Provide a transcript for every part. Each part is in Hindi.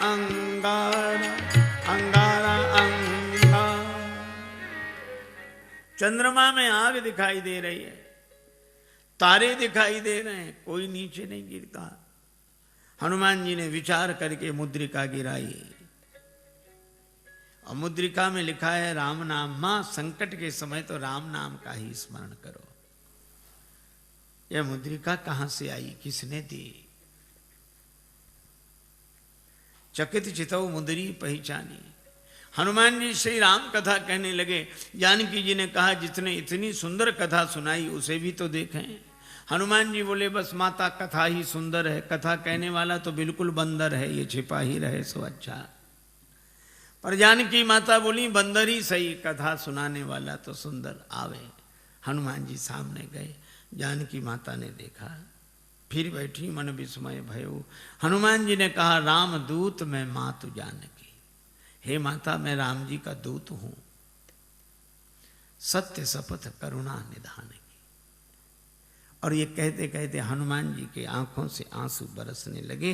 अंगारा अंगारा अंगारा। चंद्रमा में आग दिखाई दे रही है, तारे दिखाई दे रहे हैं, कोई नीचे नहीं गिरता। हनुमान जी ने विचार करके मुद्रिका गिराई और मुद्रिका में लिखा है राम नाम। मां संकट के समय तो राम नाम का ही स्मरण करो। यह मुद्रिका कहां से आई, किसने दी? चकित चितौ मुद्री पहचानी। हनुमान जी श्री राम कथा कहने लगे। जानकी जी ने कहा जितने इतनी सुंदर कथा सुनाई उसे भी तो देखें। हनुमान जी बोले बस माता कथा ही सुंदर है, कथा कहने वाला तो बिल्कुल बंदर है, ये छिपा ही रहे सो अच्छा। पर जानकी माता बोली बंदर ही सही, कथा सुनाने वाला तो सुंदर आवे। हनुमान जी सामने गए, जानकी माता ने देखा, फिर बैठी मन विस्मय भयो। हनुमान जी ने कहा राम दूत मैं मातु जानकी। हे माता मैं राम जी का दूत हूं, सत्य शपथ करुणा निधान की। और ये कहते कहते हनुमान जी के आंखों से आंसू बरसने लगे।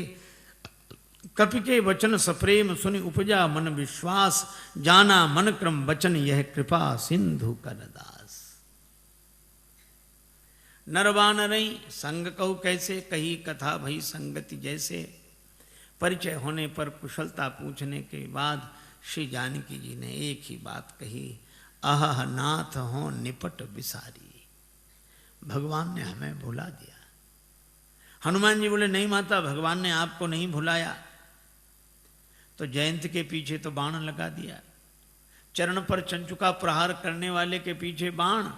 कपि के वचन सप्रेम सुनि उपजा मन विश्वास, जाना मन क्रम वचन यह कृपा सिंधु कर दास। नरवानरई संग कहु कैसे, कही कथा भई संगति जैसे। परिचय होने पर कुशलता पूछने के बाद श्री जानकी जी ने एक ही बात कही, अह नाथ हो निपट बिसारी। भगवान ने हमें भुला दिया। हनुमान जी बोले नहीं माता, भगवान ने आपको नहीं भुलाया। तो जयंत के पीछे तो बाण लगा दिया, चरण पर चंचुका प्रहार करने वाले के पीछे बाण,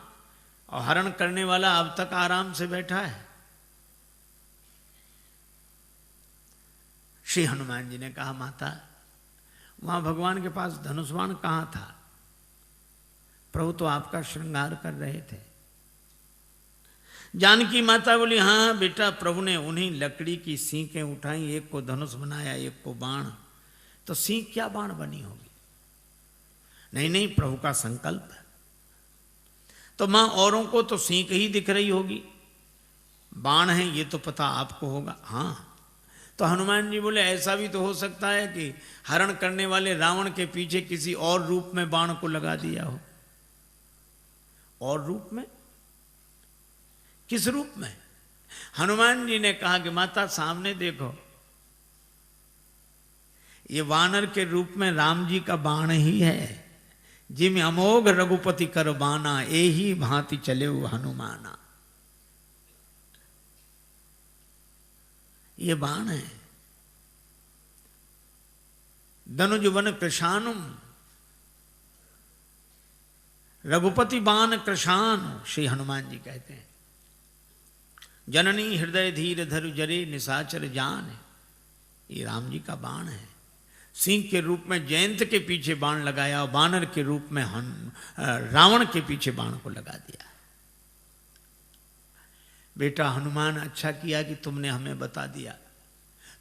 और हरण करने वाला अब तक आराम से बैठा है। श्री हनुमान जी ने कहा माता वहां भगवान के पास धनुष बाण कहां था? प्रभु तो आपका श्रृंगार कर रहे थे। जानकी माता बोली हाँ बेटा, प्रभु ने उन्हीं लकड़ी की सीखें उठाई, एक को धनुष बनाया एक को बाण। तो सीख क्या बाण बनी होगी? नहीं नहीं, प्रभु का संकल्प है। तो मां औरों को तो सीख ही दिख रही होगी, बाण है ये तो पता आपको होगा। हाँ, तो हनुमान जी बोले ऐसा भी तो हो सकता है कि हरण करने वाले रावण के पीछे किसी और रूप में बाण को लगा दिया हो। और रूप में? किस रूप में? हनुमान जी ने कहा कि माता सामने देखो, ये वानर के रूप में राम जी का बाण ही है। जिम अमोघ रघुपति कर बाना, एही भांति चले हनुमाना। ये बाण है। धनुज वन कृशानुम, रघुपति बाण कृशान, श्री हनुमान जी कहते हैं। जननी हृदय धीर धरु जरे निशाचर जान, ये राम जी का बाण है। सिंह के रूप में जयंत के पीछे बाण लगाया और बानर के रूप में रावण के पीछे बाण को लगा दिया। बेटा हनुमान अच्छा किया कि तुमने हमें बता दिया,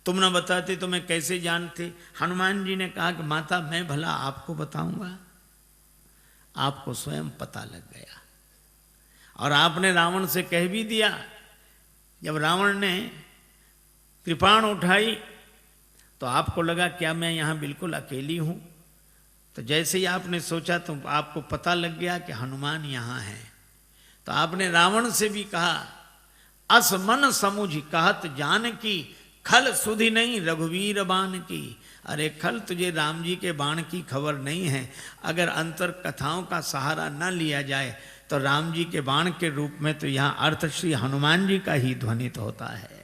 तुम न बताते तो मैं कैसे जानते। हनुमान जी ने कहा कि माता मैं भला आपको बताऊंगा, आपको स्वयं पता लग गया। और आपने रावण से कह भी दिया। जब रावण ने कृपाण उठाई तो आपको लगा क्या मैं यहां बिल्कुल अकेली हूं। तो जैसे ही आपने सोचा तो आपको पता लग गया कि हनुमान यहां है। तो आपने रावण से भी कहा, अस मन समुझ कहत जान की, खल सुधि नहीं रघुवीर बाण की। अरे खल, तुझे राम जी के बाण की खबर नहीं है। अगर अंतर कथाओं का सहारा न लिया जाए तो राम जी के बाण के रूप में तो यहां अर्थ श्री हनुमान जी का ही ध्वनित होता है।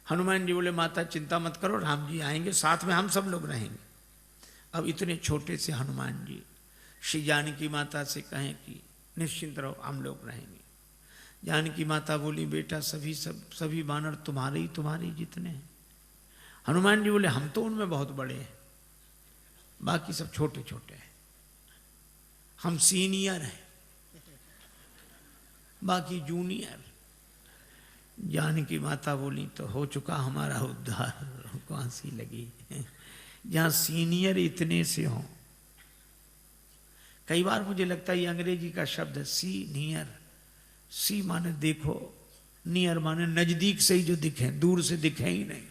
हनुमान जी बोले माता चिंता मत करो, राम जी आएंगे, साथ में हम सब लोग रहेंगे। अब इतने छोटे से हनुमान जी श्री जानकी माता से कहें कि निश्चिंत रहो, हम लोग रहेंगे। जानकी माता बोली बेटा सभी बानर तुम्हारे जितने हैं। हनुमान जी बोले हम तो उनमें बहुत बड़े हैं, बाकी सब छोटे छोटे हैं, हम सीनियर हैं, बाकी जूनियर। जानकी माता बोली तो हो चुका हमारा उद्धार, हमको हंसी लगी। जहां सीनियर इतने से हों, कई बार मुझे लगता है ये अंग्रेजी का शब्द है सीनियर। सी माने देखो, नियर माने नजदीक से ही जो दिखे, दूर से दिखे ही नहीं।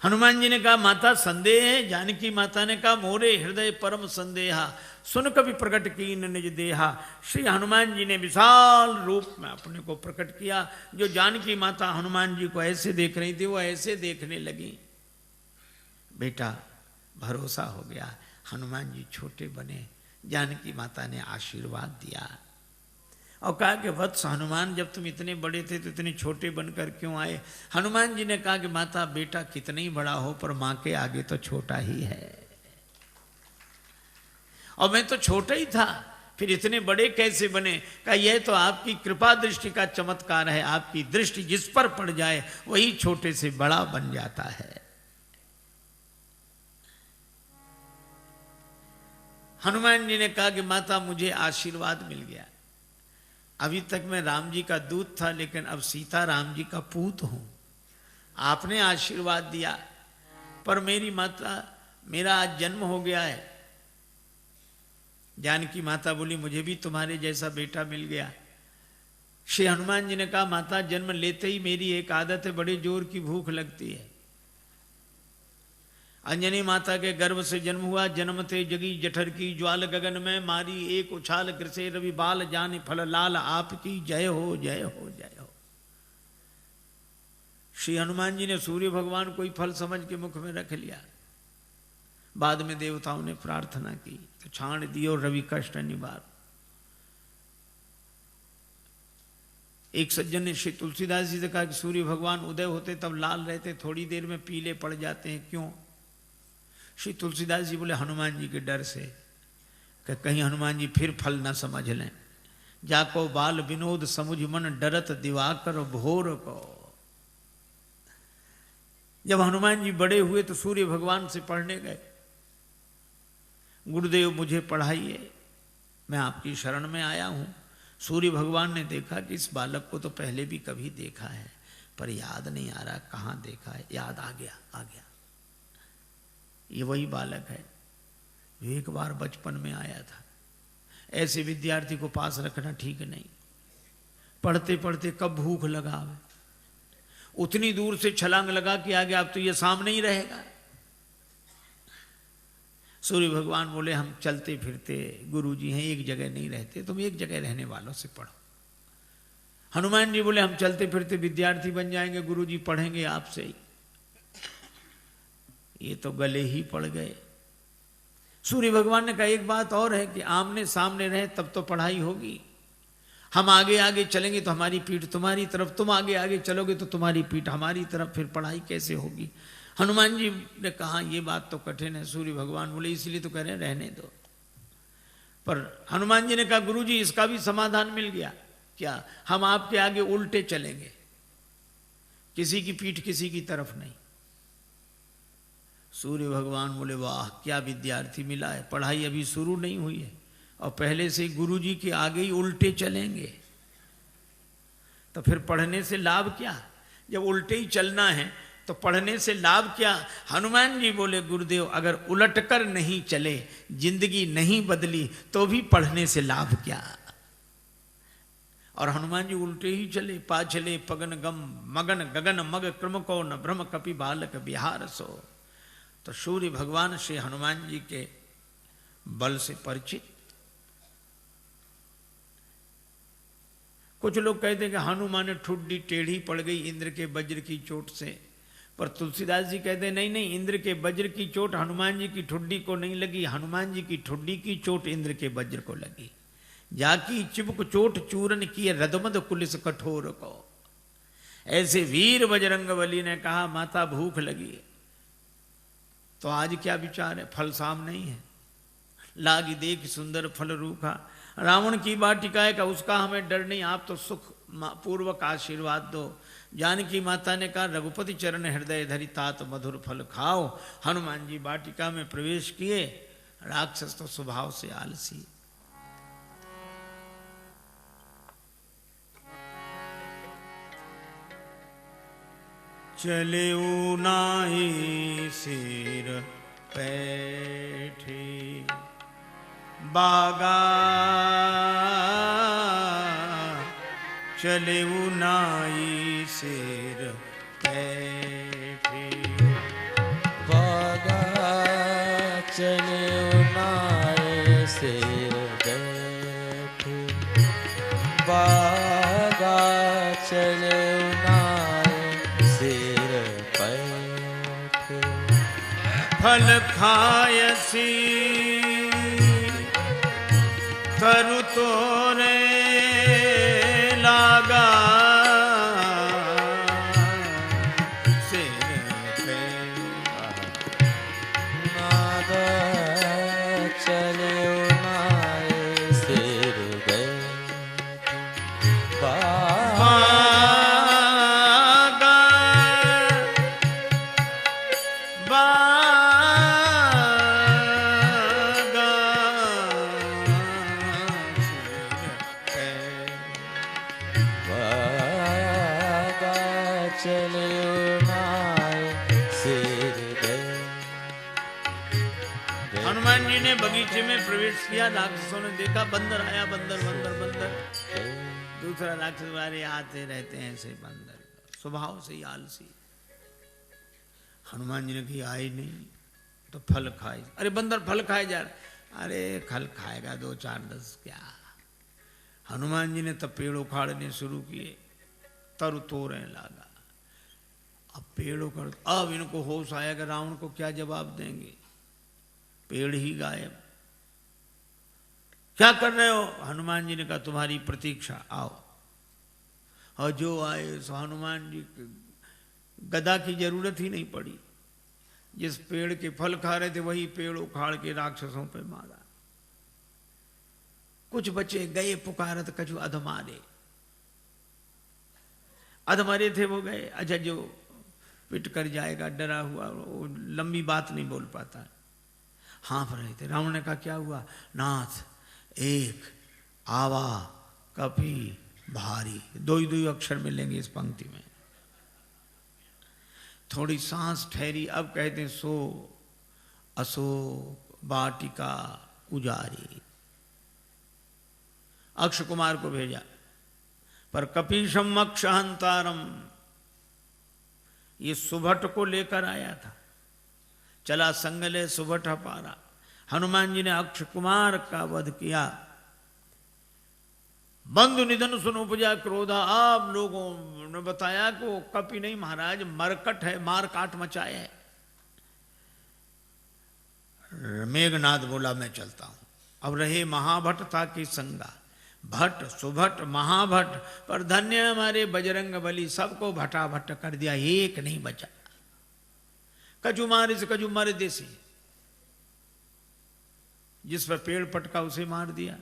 हनुमान जी ने कहा माता संदेह है। जानकी माता ने कहा मोरे हृदय परम संदेहा, सुन कभी प्रकट कीन निज देहा। श्री हनुमान जी ने विशाल रूप में अपने को प्रकट किया। जो जानकी माता हनुमान जी को ऐसे देख रही थी वो ऐसे देखने लगी। बेटा भरोसा हो गया, हनुमान जी छोटे बने। जानकी माता ने आशीर्वाद दिया और कहा कि वत्स हनुमान, जब तुम इतने बड़े थे तो इतने छोटे बनकर क्यों आए? हनुमान जी ने कहा कि माता बेटा कितना ही बड़ा हो पर मां के आगे तो छोटा ही है, और मैं तो छोटा ही था, फिर इतने बड़े कैसे बने? कहा यह तो आपकी कृपा दृष्टि का चमत्कार है। आपकी दृष्टि जिस पर पड़ जाए वही छोटे से बड़ा बन जाता है। हनुमान जी ने कहा कि माता मुझे आशीर्वाद मिल गया। अभी तक मैं राम जी का दूत था, लेकिन अब सीता राम जी का पूत हूं। आपने आशीर्वाद दिया, पर मेरी माता मेरा आज जन्म हो गया है। जानकी माता बोली मुझे भी तुम्हारे जैसा बेटा मिल गया। श्री हनुमान जी ने कहा माता जन्म लेते ही मेरी एक आदत है, बड़े जोर की भूख लगती है। अंजनी माता के गर्भ से जन्म हुआ, जन्मते जगी जठर की ज्वाल, गगन में मारी एक उछाल, कृषे रवि बाल जाने फल लाल, आपकी जय हो जय हो जय हो। श्री हनुमान जी ने सूर्य भगवान को ही फल समझ के मुख में रख लिया। बाद में देवताओं ने प्रार्थना की तो छाण दियो रवि कष्ट निवार। एक सज्जन ने श्री तुलसीदास जी से कहा कि सूर्य भगवान उदय होते तब लाल रहते, थोड़ी देर में पीले पड़ जाते हैं, क्यों? श्री तुलसीदास जी बोले हनुमान जी के डर से, कि कहीं हनुमान जी फिर फल न समझ लें। जाको बाल विनोद समुझ मन, डरत दिवाकर भोर को। जब हनुमान जी बड़े हुए तो सूर्य भगवान से पढ़ने गए, गुरुदेव मुझे पढ़ाइए, मैं आपकी शरण में आया हूं। सूर्य भगवान ने देखा कि इस बालक को तो पहले भी कभी देखा है, पर याद नहीं आ रहा कहाँ देखा है। याद आ गया, आ गया, ये वही बालक है जो एक बार बचपन में आया था। ऐसे विद्यार्थी को पास रखना ठीक नहीं। पढ़ते पढ़ते कब भूख लगा, उतनी दूर से छलांग लगा कि आ गया, अब तो ये सामने ही रहेगा। सूर्य भगवान बोले हम चलते फिरते गुरुजी हैं, एक जगह नहीं रहते, तुम एक जगह रहने वालों से पढ़ो। हनुमान जी बोले हम चलते फिरते विद्यार्थी बन जाएंगे, गुरुजी पढ़ेंगे आपसे ही। ये तो गले ही पड़ गए। सूर्य भगवान ने कहा एक बात और है कि आमने सामने रहे तब तो पढ़ाई होगी। हम आगे आगे चलेंगे तो हमारी पीठ तुम्हारी तरफ, तुम आगे आगे चलोगे तो तुम्हारी पीठ हमारी तरफ, फिर पढ़ाई कैसे होगी? हनुमान जी ने कहा ये बात तो कठिन है। सूर्य भगवान बोले इसलिए तो कह रहे हैं रहने दो। पर हनुमान जी ने कहा गुरुजी इसका भी समाधान मिल गया। क्या? हम आपके आगे उल्टे चलेंगे, किसी की पीठ किसी की तरफ नहीं। सूर्य भगवान बोले वाह क्या विद्यार्थी मिला है, पढ़ाई अभी शुरू नहीं हुई है और पहले से गुरुजी के आगे ही उल्टे चलेंगे, तो फिर पढ़ने से लाभ क्या? जब उल्टे ही चलना है तो पढ़ने से लाभ क्या? हनुमान जी बोले गुरुदेव अगर उलटकर नहीं चले, जिंदगी नहीं बदली, तो भी पढ़ने से लाभ क्या? और हनुमान जी उल्टे ही चले। पाछले पगन गम मगन गगन मग क्रम को न भ्रम कपि बालक बिहार सो। तो सूर्य भगवान श्री हनुमान जी के बल से परिचित। कुछ लोग कहते हैं कि हनुमान ठुड्डी टेढ़ी पड़ गई इंद्र के वज्र की चोट से, पर तुलसीदास जी कहते हैं नहीं नहीं, इंद्र के वज्र की चोट हनुमान जी की ठुड्डी को नहीं लगी, हनुमान जी की ठुड्डी की चोट इंद्र के वज्र को लगी। जाकी चिबुक चोट चूरन किए रदमद कुलिस कठोर को। ऐसे वीर बजरंगबली ने कहा माता भूख लगी, तो आज क्या विचार है? फल साम नहीं है, लागी देख सुंदर फल रूखा। रावण की वाटिका का उसका हमें डर नहीं, आप तो सुख पूर्वक आशीर्वाद दो। जानकी माता ने कहा रघुपति चरण हृदय धरि तात मधुर फल खाओ। हनुमान जी वाटिका में प्रवेश किए। राक्षस तो स्वभाव से आलसी। चले नाहि सिर पैठी बागा चले नाई शेर बैठे। बागा चले नाई शेर बैठे। बागा चले नाई शेर बैठे। फल खायसी तरु तोरे लागा शेर पे। नागा चले नाई शेर बैठे। बागा हनुमान जी ने बगीचे में प्रवेश किया। राक्षसों ने देखा बंदर आया, बंदर बंदर बंदर। दूसरा राक्षस वाले आते रहते हैं ऐसे बंदर, स्वभाव से ही आलसी। हनुमान जी ने कहा आए नहीं तो फल खाए। अरे बंदर फल खाए जा रहे। अरे फल खाएगा 2 4 10 क्या। हनुमान जी ने तब पेड़ उखाड़ने शुरू किए, तरु तोड़ने लगा। अब पेड़ उखाड़, अब इनको होश आया कि रावण को क्या जवाब देंगे। पेड़ ही गायब। क्या कर रहे हो? हनुमान जी ने कहा तुम्हारी प्रतीक्षा, आओ। और जो आए सो हनुमान जी गदा की जरूरत ही नहीं पड़ी। जिस पेड़ के फल खा रहे थे वही पेड़ उखाड़ के राक्षसों पे मारा। कुछ बचे गए पुकारत कछु अधमारे। अधमरे थे वो गए। अच्छा जो पिट कर जाएगा डरा हुआ वो लंबी बात नहीं बोल पाता, हाँफ रहे थे। रावण ने कहा क्या हुआ? नाथ एक आवा कपी भारी, 2 ही 2 अक्षर मिलेंगे इस पंक्ति में। थोड़ी सांस ठहरी, अब कहते हैं सो अशोक वाटिका उजारी। अक्ष कुमार को भेजा, पर कपीशम अक्षहंतारम, ये सुभट को लेकर आया था। चला संगले सुभट पारा। हनुमान जी ने अक्ष कुमार का वध किया। बंधु निधन सुन उपजा क्रोधा। आप लोगों ने बताया कि वो कपि नहीं महाराज, मरकट है, मार काट मचाए है। मेघनाद बोला मैं चलता हूं। अब रहे महाभट था कि संगा, भट्ट सुभट महाभट्ट, पर धन्य हमारे बजरंग बली, सबको भटा भट्ट कर दिया, एक नहीं बचा। कजू मारे से कजू मारे देसी, जिस पर पेड़ पटका उसे मार दिया।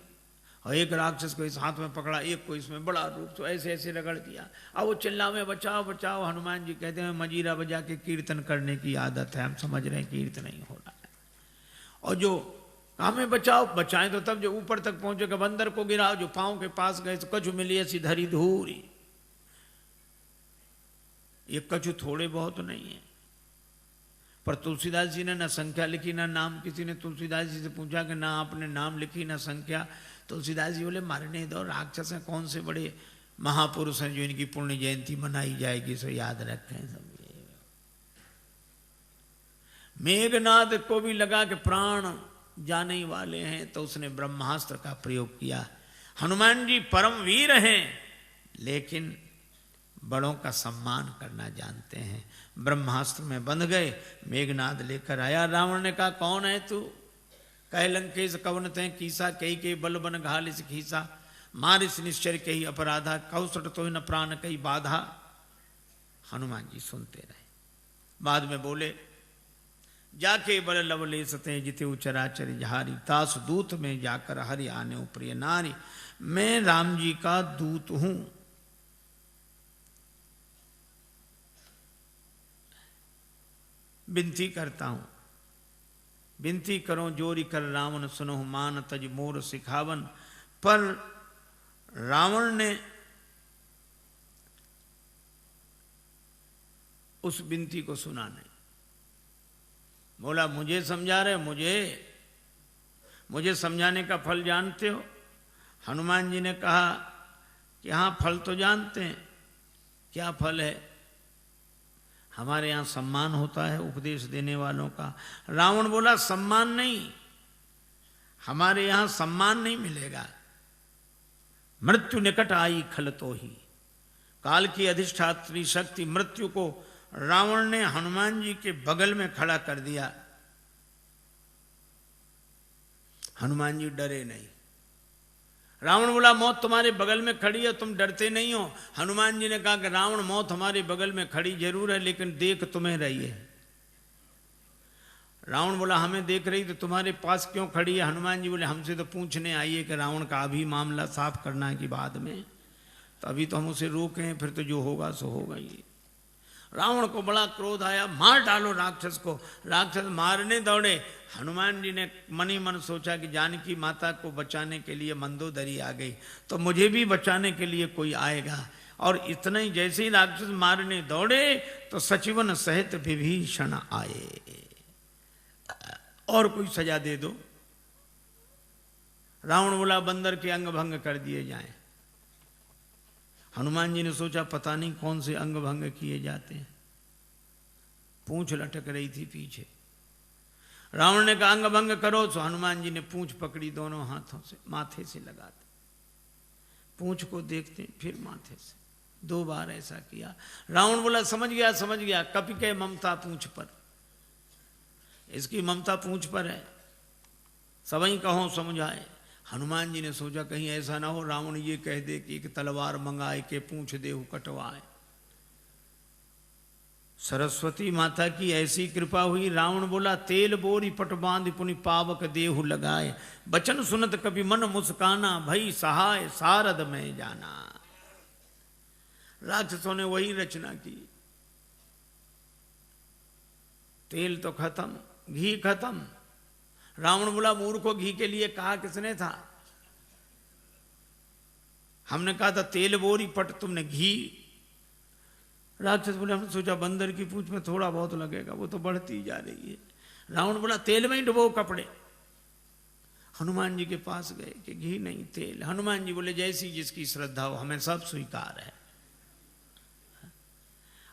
और एक राक्षस को इस हाथ में पकड़ा, एक को इसमें बड़ा रूप, तो ऐसे ऐसे रगड़ दिया। अब वो चिल्लावे बचाओ बचाओ। हनुमान जी कहते हैं मजीरा बजा के कीर्तन करने की आदत है, हम समझ रहे हैं कीर्तन नहीं हो रहा है। और जो हमें बचाओ, बचाएं तो तब जो ऊपर तक पहुंचेगा। बंदर को गिराओ, जो पांव के पास गए तो कछु मिली ऐसी धरी धूरी। ये कछु थोड़े बहुत नहीं है। पर तुलसीदास जी ने ना संख्या लिखी ना नाम। किसी ने तुलसीदास जी से पूछा कि ना आपने नाम लिखी ना संख्या। तुलसीदास जी बोले मरने दो, राक्षस हैं, कौन से बड़े महापुरुष हैं जो इनकी पुण्य जयंती मनाई जाएगी, सो याद रखें सब। मेघनाद को भी लगा कि प्राण जाने ही वाले हैं, तो उसने ब्रह्मास्त्र का प्रयोग किया। हनुमान जी परम वीर हैं, लेकिन बड़ों का सम्मान करना जानते हैं। ब्रह्मास्त्र में बंध गए। मेघनाद लेकर आया। रावण ने कहा कौन है तू? कह लंकेश कवन ते कीसा, कई के बल बन घालिस खीसा, मारिस निश्चर कही अपराधा, कौसट तो न प्राण कई बाधा। हनुमान जी सुनते रहे। बाद में बोले जाके बल लवले सते जिते उचराचर जहारी, तास दूत में जाकर हरि आने प्रिय नारी। मैं राम जी का दूत हूं। विनती करता हूं, विनती करो जोरी कर रावण सुनो, मान तज मोर सिखावन। पर रावण ने उस विनती को सुना नहीं। बोला मुझे समझा रहे, मुझे समझाने का फल जानते हो? हनुमान जी ने कहा कि हाँ फल तो जानते हैं, क्या फल है? हमारे यहाँ सम्मान होता है उपदेश देने वालों का। रावण बोला सम्मान नहीं, हमारे यहाँ सम्मान नहीं मिलेगा। मृत्यु निकट आई खल तो ही, काल की अधिष्ठात्री शक्ति मृत्यु को रावण ने हनुमान जी के बगल में खड़ा कर दिया। हनुमान जी डरे नहीं। रावण बोला मौत तुम्हारे बगल में खड़ी है, तुम डरते नहीं हो? हनुमान जी ने कहा कि रावण मौत हमारे बगल में खड़ी जरूर है, लेकिन देख तुम्हें रही है। रावण बोला हमें देख रही तो तुम्हारे पास क्यों खड़ी है? हनुमान जी बोले हमसे तो पूछने आई है कि रावण का अभी मामला साफ करना है कि बाद में, तो अभी तो हम उसे रोके, फिर तो जो होगा सो होगा ही। रावण को बड़ा क्रोध आया, मार डालो राक्षस को। राक्षस मारने दौड़े। हनुमान जी ने मन ही मन सोचा कि जानकी माता को बचाने के लिए मंदोदरी आ गई, तो मुझे भी बचाने के लिए कोई आएगा। और इतना ही जैसे ही राक्षस मारने दौड़े तो सचिवन सहित विभीषण आए। और कोई सजा दे दो। रावण बोला बंदर के अंग भंग कर दिए जाएं। हनुमान जी ने सोचा पता नहीं कौन से अंग भंग किए जाते हैं। पूंछ लटक रही थी पीछे। रावण ने कहा अंग भंग करो, तो हनुमान जी ने पूंछ पकड़ी, दोनों हाथों से माथे से लगाते, पूंछ को देखते फिर माथे से, 2 बार ऐसा किया। रावण बोला समझ गया, कपि के ममता पूंछ पर, इसकी ममता पूंछ पर है, सबई कहो समझाए। हनुमान जी ने सोचा कहीं ऐसा ना हो रावण ये कह दे कि एक तलवार मंगाए के पूंछ देहु कटवाए। सरस्वती माता की ऐसी कृपा हुई। रावण बोला तेल बोरी पट बांध पुनि पावक देहु लगाए, बचन सुनत कभी मन मुस्काना, भई सहाय सारद में जाना। राक्षसों ने वही रचना की। तेल तो खत्म, घी खत्म। रावण बोला मूर्खों घी के लिए कहा किसने था? हमने कहा था तेल बोरी पट, तुमने घी। राक्षस बोले हमने सोचा बंदर की पूंछ में थोड़ा बहुत लगेगा, वो तो बढ़ती जा रही है। रावण बोला तेल में ही डुबो कपड़े। हनुमान जी के पास गए कि घी नहीं तेल। हनुमान जी बोले जैसी जिसकी श्रद्धा हो, हमें सब स्वीकार है।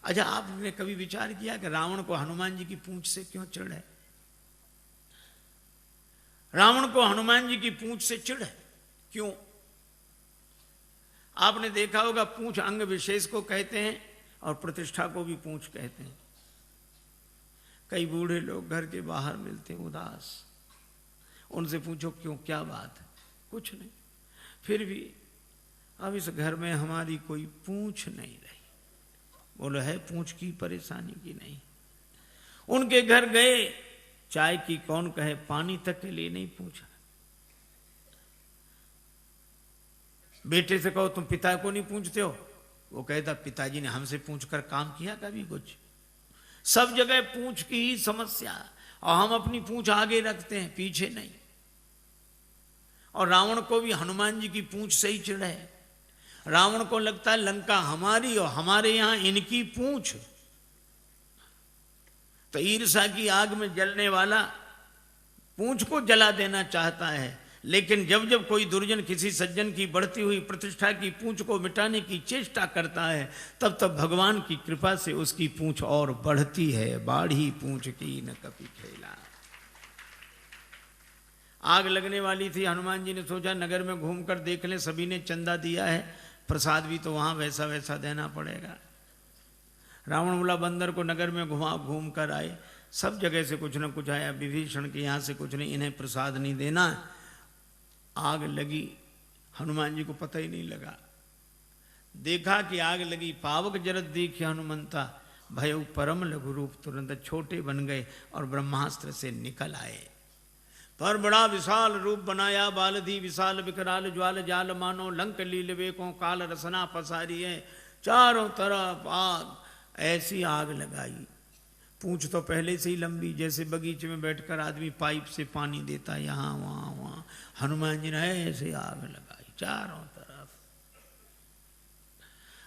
अच्छा आपने कभी विचार किया कि रावण को हनुमान जी की पूंछ से क्यों चिढ़ है? रावण को हनुमान जी की पूंछ से चिढ़ है क्यों? आपने देखा होगा पूंछ अंग विशेष को कहते हैं और प्रतिष्ठा को भी पूंछ कहते हैं। कई बूढ़े लोग घर के बाहर मिलते हैं उदास, उनसे पूछो क्यों, क्या बात है? कुछ नहीं। फिर भी अब इस घर में हमारी कोई पूंछ नहीं रही। बोलो है पूंछ की परेशानी की नहीं। उनके घर गए, चाय की कौन कहे, पानी तक के लिए नहीं पूछा। बेटे से कहो तुम पिता को नहीं पूछते हो, वो कहता पिताजी ने हमसे पूछकर काम किया कभी कुछ? सब जगह पूंछ की ही समस्या, और हम अपनी पूंछ आगे रखते हैं पीछे नहीं। और रावण को भी हनुमान जी की पूंछ से ही चिढ़ है। रावण को लगता है लंका हमारी और हमारे यहां इनकी पूंछ। तो ईर्ष्या की आग में जलने वाला पूंछ को जला देना चाहता है, लेकिन जब जब कोई दुर्जन किसी सज्जन की बढ़ती हुई प्रतिष्ठा की पूंछ को मिटाने की चेष्टा करता है, तब तब भगवान की कृपा से उसकी पूंछ और बढ़ती है। बाढ़ी पूंछ की न कभी खेला। आग लगने वाली थी। हनुमान जी ने सोचा नगर में घूमकर देख लें, सभी ने चंदा दिया है, प्रसाद भी तो वहां वैसा वैसा देना पड़ेगा। रावण बोला बंदर को नगर में घूम कर आए, सब जगह से कुछ न कुछ आया, विभीषण के यहाँ से कुछ नहीं, इन्हें प्रसाद नहीं देना। आग लगी, हनुमान जी को पता ही नहीं लगा। देखा कि आग लगी, पावक जरत देखी हनुमंता, भय परम लघु रूप, तुरंत छोटे बन गए और ब्रह्मास्त्र से निकल आए। पर बड़ा विशाल रूप बनाया, बालधी विशाल विकराल ज्वाल जाल मानो, लंक लील वेकों काल रसना पसारी है। चारों तरफ आग, ऐसी आग लगाई। पूंछ तो पहले से ही लंबी, जैसे बगीचे में बैठकर आदमी पाइप से पानी देता, यहाँ वहां वहां। हनुमान जी ने ऐसे आग लगाई चारों तरफ।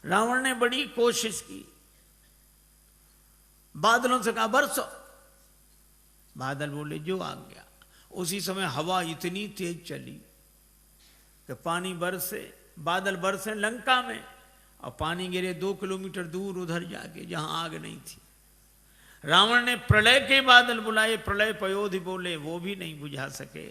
रावण ने बड़ी कोशिश की, बादलों से कहा बरसो। बादल बोले जो आ गया। उसी समय हवा इतनी तेज चली कि पानी बरसे बादल बरसे लंका में, और पानी गिरे 2 किलोमीटर दूर उधर जाके जहां आग नहीं थी। रावण ने प्रलय के बादल बुलाए, प्रलय पयोधि बोले, वो भी नहीं बुझा सके।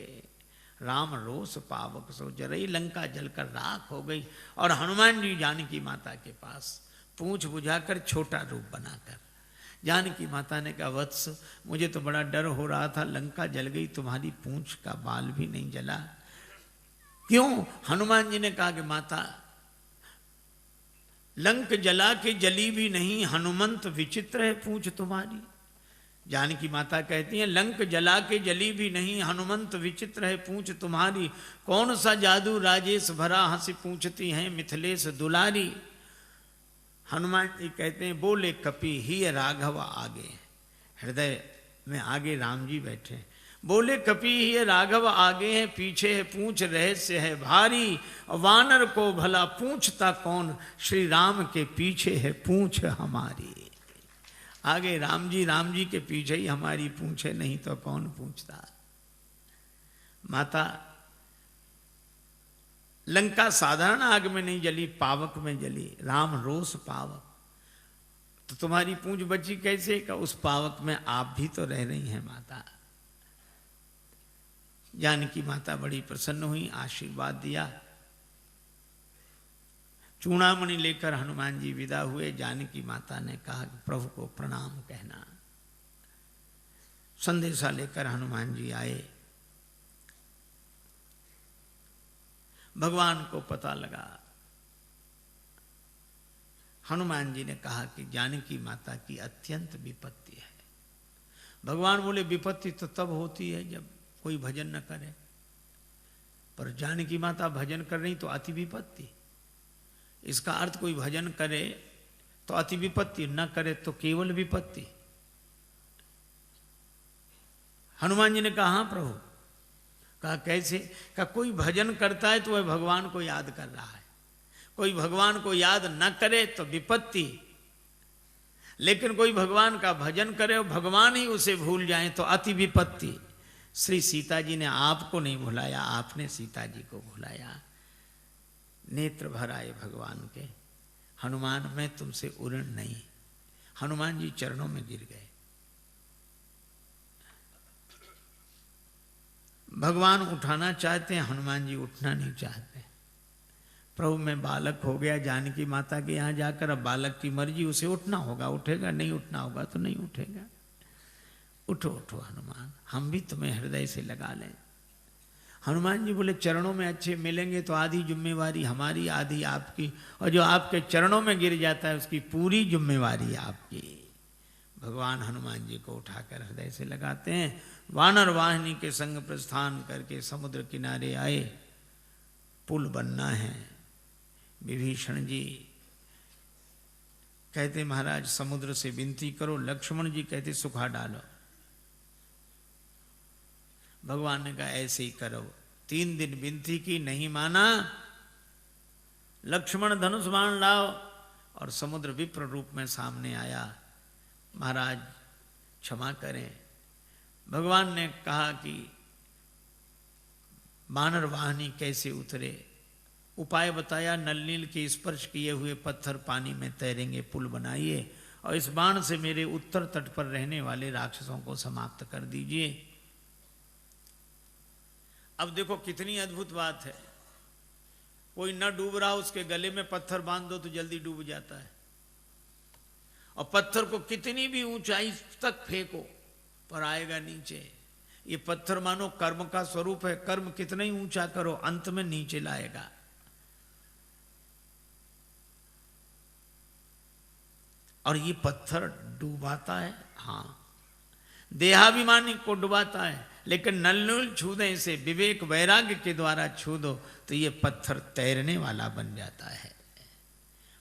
राम रोष पावक सो जरई, लंका जलकर राख हो गई। और हनुमान जी जानकी माता के पास पूंछ बुझाकर छोटा रूप बनाकर, जानकी माता ने कहा, वत्स मुझे तो बड़ा डर हो रहा था, लंका जल गई, तुम्हारी पूंछ का बाल भी नहीं जला। क्यों? हनुमान जी ने कहा कि माता, लंक जला के जली भी नहीं, हनुमंत विचित्र है पूंछ तुम्हारी। जानकी माता कहती हैं, लंक जला के जली भी नहीं, हनुमंत विचित्र है पूंछ तुम्हारी। कौन सा जादू राजेश भरा, हंसी पूछती हैं मिथिलेश दुलारी। हनुमान जी कहते हैं, बोले कपि ही राघव आगे, हृदय में आगे राम जी बैठे। बोले कपि ही राघव आगे है, पीछे है पूंछ रहस्य है भारी। वानर को भला पूछता कौन, श्री राम के पीछे है पूंछ हमारी। आगे राम जी के पीछे ही हमारी पूंछ है, नहीं तो कौन पूछता। माता, लंका साधारण आग में नहीं जली, पावक में जली। राम रोष पावक, तो तुम्हारी पूंछ बची कैसे? का उस पावक में आप भी तो रह रही हैं माता। जानकी माता बड़ी प्रसन्न हुई, आशीर्वाद दिया। चूड़ामणि लेकर हनुमान जी विदा हुए। जानकी माता ने कहा कि प्रभु को प्रणाम कहना। संदेशा लेकर हनुमान जी आए। भगवान को पता लगा। हनुमान जी ने कहा कि जानकी माता की अत्यंत विपत्ति है। भगवान बोले, विपत्ति तो तब होती है जब कोई भजन न करे, पर जानकी माता भजन कर रही तो अति विपत्ति। इसका अर्थ कोई भजन करे तो अति विपत्ति, न करे तो केवल विपत्ति। हनुमान जी ने कहा, हाँ प्रभु। कहा कैसे? कहा कोई भजन करता है तो वह भगवान को याद कर रहा है, कोई भगवान को याद न करे तो विपत्ति, लेकिन कोई भगवान का भजन करे और भगवान ही उसे भूल जाए तो अति विपत्ति। श्री सीता जी ने आपको नहीं भुलाया, आपने सीता जी को भुलाया। नेत्र भर आए भगवान के। हनुमान, मैं तुमसे उऋण नहीं। हनुमान जी चरणों में गिर गए। भगवान उठाना चाहते हैं, हनुमान जी उठना नहीं चाहते। प्रभु मैं बालक हो गया जानकी माता के यहाँ जाकर, अब बालक की मर्जी, उसे उठना होगा उठेगा, नहीं उठना होगा तो नहीं उठेगा। उठो उठो हनुमान, हम भी तुम्हें हृदय से लगा लें। हनुमान जी बोले, चरणों में अच्छे मिलेंगे तो आधी जिम्मेवारी हमारी, आधी आपकी, और जो आपके चरणों में गिर जाता है उसकी पूरी जिम्मेवारी आपकी। भगवान हनुमान जी को उठाकर हृदय से लगाते हैं। वानर वाहिनी के संग प्रस्थान करके समुद्र किनारे आए। पुल बनना है। विभीषण जी कहते, महाराज समुद्र से विनती करो। लक्ष्मण जी कहते, सुखा डालो। भगवान ने कहा, ऐसे ही करो। 3 दिन विनती की, नहीं माना। लक्ष्मण धनुष बाण लाओ, और समुद्र विप्र रूप में सामने आया। महाराज क्षमा करें। भगवान ने कहा कि वानर वाहिनी कैसे उतरे, उपाय बताया। नल नील के स्पर्श किए हुए पत्थर पानी में तैरेंगे, पुल बनाइए, और इस बाण से मेरे उत्तर तट पर रहने वाले राक्षसों को समाप्त कर दीजिए। अब देखो कितनी अद्भुत बात है। कोई न डूब रहा, उसके गले में पत्थर बांध दो तो जल्दी डूब जाता है, और पत्थर को कितनी भी ऊंचाई तक फेंको पर आएगा नीचे। ये पत्थर मानो कर्म का स्वरूप है, कर्म कितना ही ऊंचा करो अंत में नीचे लाएगा। और ये पत्थर डुबाता है, हाँ, देहाभिमानी को डुबाता है, लेकिन नल छू दे इसे, विवेक वैराग्य के द्वारा छू दो तो ये पत्थर तैरने वाला बन जाता है।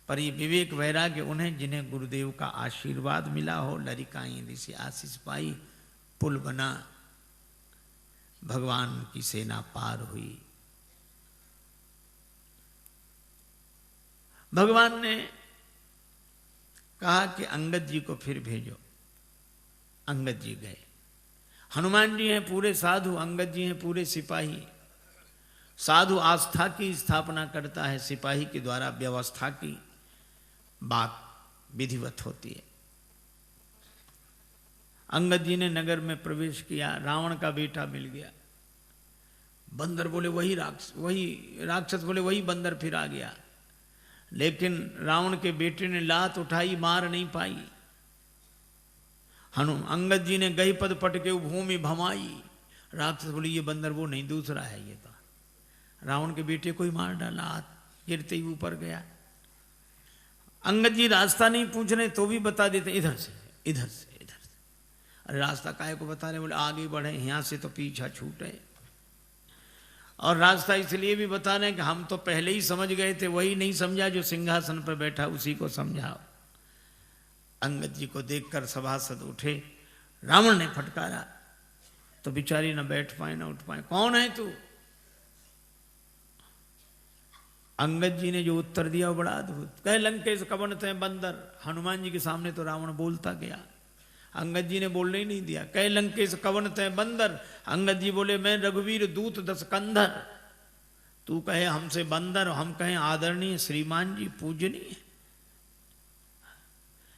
पर ये विवेक वैराग्य उन्हें जिन्हें गुरुदेव का आशीर्वाद मिला हो, लरिकाई ऋषि आशीष पाई, पुल बना, भगवान की सेना पार हुई। भगवान ने कहा कि अंगद जी को फिर भेजो। अंगद जी गए। हनुमान जी हैं पूरे साधु, अंगद जी हैं पूरे सिपाही। साधु आस्था की स्थापना करता है, सिपाही के द्वारा व्यवस्था की बात विधिवत होती है। अंगद जी ने नगर में प्रवेश किया, रावण का बेटा मिल गया। बंदर बोले वही राक्षस बोले वही बंदर फिर आ गया। लेकिन रावण के बेटे ने लात उठाई, मार नहीं पाई। अंगद जी ने गही पद पटके भूमि भमाई। राक्षस बोले ये बंदर वो नहीं, दूसरा है ये तो। रावण के बेटे को ही मार डाला, हाथ गिरते ही ऊपर गया। अंगद जी रास्ता नहीं पूछ रहे तो भी बता देते इधर से इधर से इधर से। अरे रास्ता काहे को बता रहे? बोले आगे बढ़े, यहां से तो पीछा छूटे। और रास्ता इसलिए भी बता रहे हैं कि हम तो पहले ही समझ गए थे, वही नहीं समझा जो सिंहासन पर बैठा उसी को समझाओ। अंगद जी को देखकर सभासद उठे। रावण ने फटकारा तो बिचारी न बैठ पाए न उठ पाए। कौन है तू? अंगद जी ने जो उत्तर दिया वो बड़ा अद्भुत। कहे लंकेश कवन थे बंदर। हनुमान जी के सामने तो रावण बोलता गया, अंगद जी ने बोलने ही नहीं दिया। कहे लंकेश कवन थे बंदर। अंगद जी बोले मैं रघुवीर दूत दस कंधर। तू कहे हमसे बंदर, हम कहें आदरणीय श्रीमान जी पूजनीय।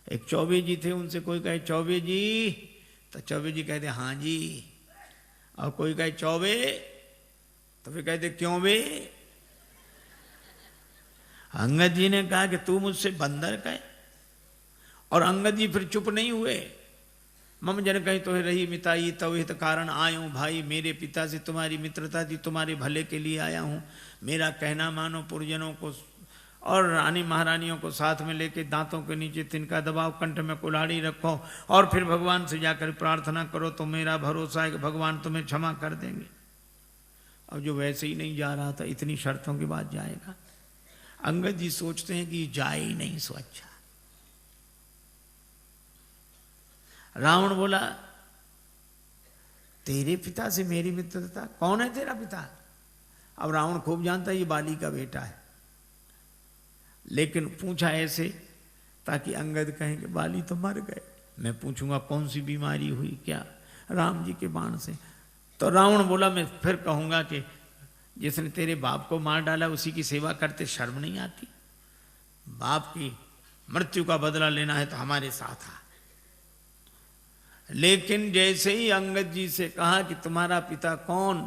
एक चौबे जी थे, उनसे कोई कहे चौबे जी तो चौबे जी कहते हाँ जी, और कोई कहे चौबे तो फिर कहते क्यों बे। अंगद जी ने कहा कि तू मुझसे बंदर कहे, और अंगद जी फिर चुप नहीं हुए। मम जन कहीं तो रही मिताई तव हित कारण आयूं। भाई मेरे पिता से तुम्हारी मित्रता थी, तुम्हारे भले के लिए आया हूं। मेरा कहना मानो, पुरजनों को और रानी महारानियों को साथ में लेके दांतों के नीचे तिनका दबाओ, कंठ में कुल्हाड़ी रखो और फिर भगवान से जाकर प्रार्थना करो। तो मेरा भरोसा है कि भगवान तुम्हें क्षमा कर देंगे। और जो वैसे ही नहीं जा रहा था, इतनी शर्तों के बाद जाएगा। अंगद जी सोचते हैं कि जाए ही नहीं सो अच्छा। रावण बोला तेरे पिता से मेरी मित्रता, कौन है तेरा पिता? अब रावण खूब जानता है ये बाली का बेटा है, लेकिन पूछा ऐसे ताकि अंगद कहें कि बाली तो मर गए। मैं पूछूंगा कौन सी बीमारी हुई क्या? राम जी के बाण से। तो रावण बोला मैं फिर कहूंगा कि जिसने तेरे बाप को मार डाला उसी की सेवा करते शर्म नहीं आती? बाप की मृत्यु का बदला लेना है तो हमारे साथ आ। लेकिन जैसे ही अंगद जी से कहा कि तुम्हारा पिता कौन,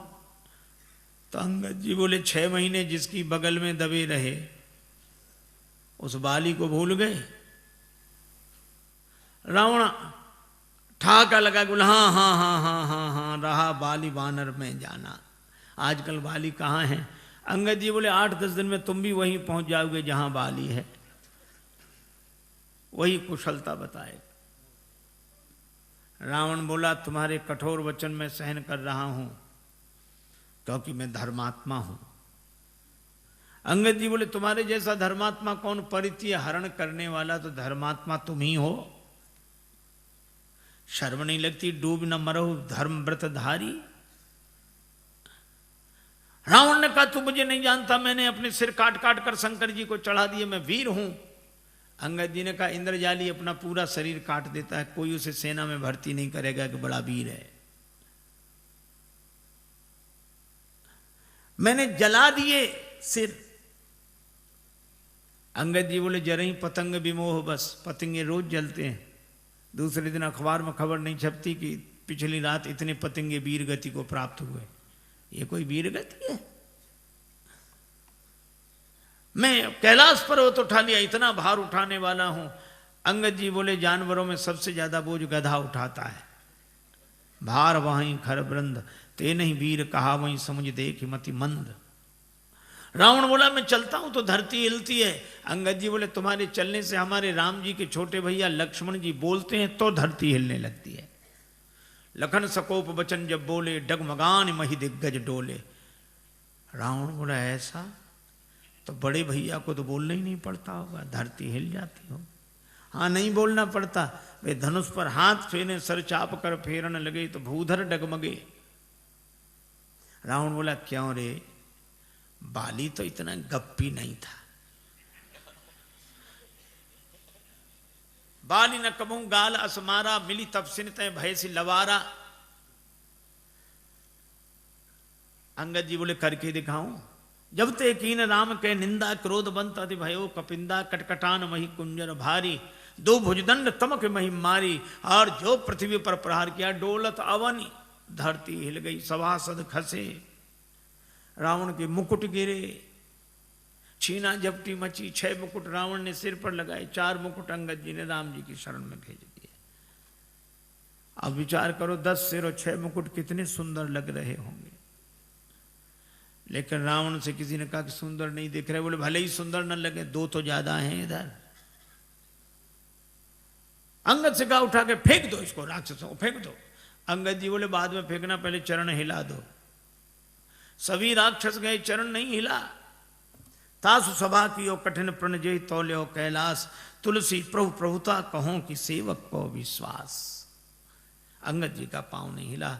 तो अंगद जी बोले 6 महीने जिसकी बगल में दबे रहे उस बाली को भूल गए। रावण ठाका लगा, बोला हाँ हाँ हाँ हाँ हाँ हाँ रहा बाली वानर में जाना। आजकल बाली कहाँ है? अंगद जी बोले 8-10 दिन में तुम भी वहीं पहुंच जाओगे जहां बाली है, वही कुशलता बताएगा। रावण बोला तुम्हारे कठोर वचन में सहन कर रहा हूं क्योंकि मैं धर्मात्मा हूं। अंगद जी बोले तुम्हारे जैसा धर्मात्मा कौन? परित्य हरण करने वाला तो धर्मात्मा तुम ही हो। शर्म नहीं लगती? डूब न मरो धर्म व्रतधारी। रावण ने कहा तू मुझे नहीं जानता, मैंने अपने सिर काट काट कर शंकर जी को चढ़ा दिए, मैं वीर हूं। अंगद जी ने कहा इंद्रजाली अपना पूरा शरीर काट देता है, कोई उसे सेना में भर्ती नहीं करेगा कि बड़ा वीर है। मैंने जला दिए सिर। अंगद जी बोले जरा ही पतंग विमोह, बस पतंगे रोज जलते हैं। दूसरे दिन अखबार में खबर नहीं छपती कि पिछली रात इतने पतंगे वीर गति को प्राप्त हुए। ये कोई वीर गति है? मैं कैलाश पर्वत उठा लिया, इतना भार उठाने वाला हूं। अंगद जी बोले जानवरों में सबसे ज्यादा बोझ गधा उठाता है। भार वहीं खर वृंद, ते नहीं वीर कहा वहीं समझ देख मति मंद। रावण बोला मैं चलता हूं तो धरती हिलती है। अंगद जी बोले तुम्हारे चलने से हमारे राम जी के छोटे भैया लक्ष्मण जी बोलते हैं तो धरती हिलने लगती है। लखन सकोप बचन जब बोले, डगमगान मही दिग्गज डोले। रावण बोला ऐसा? तो बड़े भैया को तो बोलना ही नहीं पड़ता होगा, धरती हिल जाती हो। हाँ नहीं बोलना पड़ता। वे धनुष पर हाथ फेरे, सर चाप कर फेरन लगे तो भूधर डगमगे। रावण बोला क्यों रे? बाली तो इतना गप्पी नहीं था। बाली न कबू गाल असमारा, मिली तपसिन तय भय से लवारा। अंगद जी बोले करके दिखाऊं। जब ते कीन राम के निंदा क्रोध बंत अति भयो कपिंदा कटकटान मही कुंजर भारी दो भुजदंड तमक मही मारी और जो पृथ्वी पर प्रहार किया डोलत अवनी धरती हिल गई सभासद खसे रावण के मुकुट गिरे छीना झपटी मची 6 मुकुट रावण ने सिर पर लगाए 4 मुकुट अंगद जी ने राम जी की शरण में भेज दिए। अब विचार करो 10 सिर और 6 मुकुट कितने सुंदर लग रहे होंगे। लेकिन रावण से किसी ने कहा कि सुंदर नहीं दिख रहे। बोले भले ही सुंदर न लगे 2 तो ज्यादा हैं इधर। अंगद से कहा उठा के फेंक दो इसको, राक्षसों को फेंक दो। अंगद जी बोले बाद में फेंकना, पहले चरण हिला दो। सभी राक्षस गए, चरण नहीं हिला। तासु सभा की ओ कठिन प्रणजय तौल्यो कैलाश तुलसी प्रभु प्रभुता कहो कि सेवक को विश्वास। अंगद जी का पांव नहीं हिला।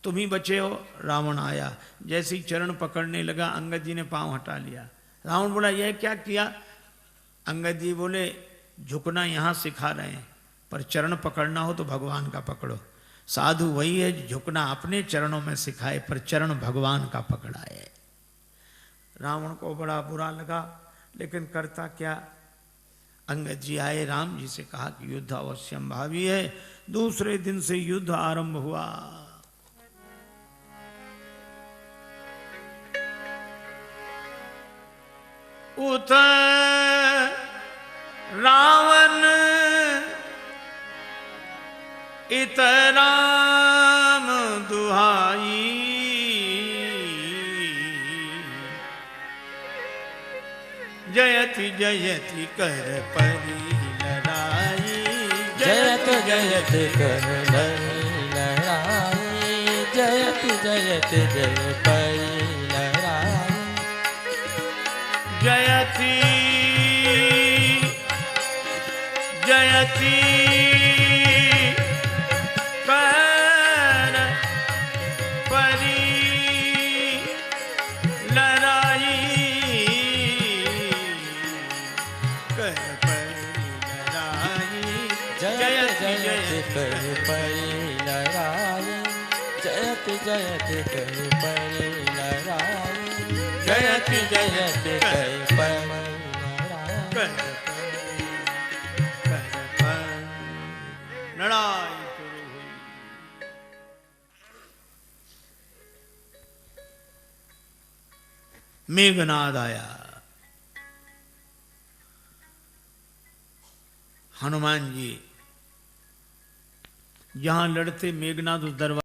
तुम ही बचे हो। रावण आया, जैसे ही चरण पकड़ने लगा अंगद जी ने पांव हटा लिया। रावण बोला यह क्या किया? अंगद जी बोले झुकना यहां सिखा रहे हैं, पर चरण पकड़ना हो तो भगवान का पकड़ो। साधु वही है झुकना अपने चरणों में सिखाए, पर चरण भगवान का पकड़ाए। रावण को बड़ा बुरा लगा, लेकिन करता क्या। अंगद जी आए, राम जी से कहा कि युद्ध अवश्यम भावी है। दूसरे दिन से युद्ध आरंभ हुआ। उत रावण इत राम दुहाई जयति जयति कर परी लड़ाई। जयत जयत कर लड़ाई जयत जयत जय परी लड़ाई। जयति जयति कर परी लड़ाई कर परी लड़ाई। जयत जयत कर परी लड़ाई जयत जयत कर परी लड़ाई जयत जयत कर परी लड़ाई। लड़ाई शुरू हुई। मेघनाद आया। हनुमान जी जहां लड़ते मेघनाद उस दरबार